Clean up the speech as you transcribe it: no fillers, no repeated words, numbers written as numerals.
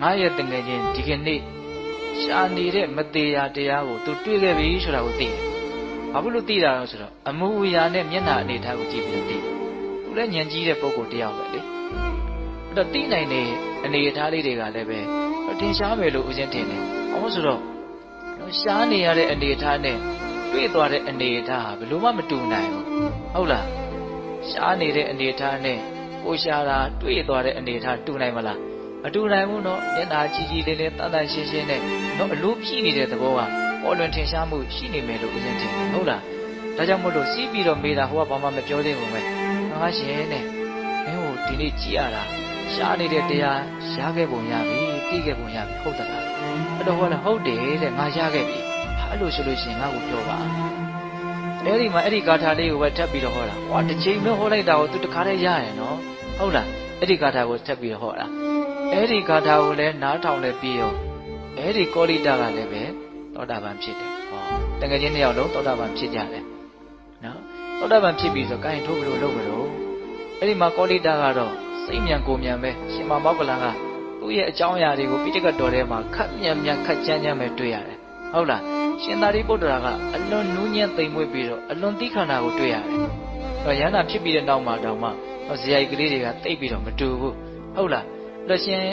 ငါရဲ့တငယ်ချင်းဒီကနေ့ရှာနေတဲ့မတရားတရားကိုသူတွေ့ခဲ့ပြီဆိုတာကိုသိတယ်။ဘာဖြစ်လို့သိတာလဲဆိုတော့အမှုအရာနဲ့မျက်နှာအနေထားကိုကြည့်ပြီးတော့သိတယ်။သူလည်းဉာဏ်ကြီးတဲ့ပုဂ္ဂိုလ်တယောက်ပဲလေ။အဲ့တော့သိနိုင်တဲ့အနေအထားလေးတွေကလည်းပဲထင်ရှားမယ်လို့ဦးဇင်းထင်တယ်။ဘာလို့ဆိုတော့ရှားနေရတဲ့အနေအထားနဲ့တွေ့သွားတဲ့အနေအထားဟာဘယ်လိုမှမတူနိုင်ဘူး။ဟုတ်လား။ရှားနေတဲ့အနေအထားနဲ့ကိုရှားတာတွေ့သွားတဲ့အနေအထားတူနိုင်မလား။မတူနိုင်ဘူးနော်မျက်နှာကြီးကြီးလေးလေးတန်တန်ရှင်းရှင်းနဲ့နော်အလိုပြည့်နေတဲ့သဘောကပေါ်လွင်ထင်ရှားမှုရှိနေမယ်လို့ဦးဇင်းထင်တယ်ဟုတ်လားဒါကြောင့်မို့လို့စီးပြီးတော့မေးတာဟိုကဘာမှမပြောသေးဘူးပဲငါရှင်နဲ့မင်းတို့ဒီနေ့ကြည်ရတာရှားနေတဲ့တရားရခဲ့ပုံရပြီသိခဲ့ပုံရပြီဟုတ်တယ်လားအဲ့တော့ဟောလားဟုတ်တယ်တဲ့ငါရခဲ့ပြီအဲ့လိုဆိုလို့ရှိရင်ငါ့ကိုပြောပါအဲ့ဒီမှာအဲ့ဒီဂါထာလေးကိုပဲထပ်ပြီးတော့ဟောတာဟောတစ်ချိန်မဟောလိုက်တာကိုသူတခါတည်းရရနော်ဟုတ်လားအဲ့ဒီဂါထာကိုထပ်ပြီးတော့ဟောတာအဲ့ဒီဂါထာကိုလည်းနားထောင်လည်းပြီးရောအဲ့ဒီကောလိတကလည်းပဲသောတာပန်ဖြစ်တယ်ဟောတကယ်ချင်းနှစ်ယောက်လုံးသောတာပန်ဖြစ်ကြတယ်နော်သောတာပန်ဖြစ်ပြီဆိုကိုင်းထိုးဘလို့လုပ်မလို့အဲ့ဒီမှာကောလိတကတော့စိတ်မြန်ကိုမြန်ပဲရှင်မောက္ကလန်ကသူ့ရဲ့အကြောင်းအရာတွေကိုပိဋကတ်တော်ထဲမှာခက်မြန်ခက်ကြမ်းပဲတွေ့ရတယ်ဟုတ်လားရှင်သာရိပုတ္တရာကအလွန်နူးညံ့သိမ်မွေ့ပြီးတော့အလွန်သိခန္ဓာကိုတွေ့ရတယ်တော့ရဟန္တာဖြစ်ပြီးတဲ့နောက်မှာတောင်မှဇေယျကလေးတွေကတိတ်ပြီးတော့မတူဘူးဟုတ်လားလို့ရှင်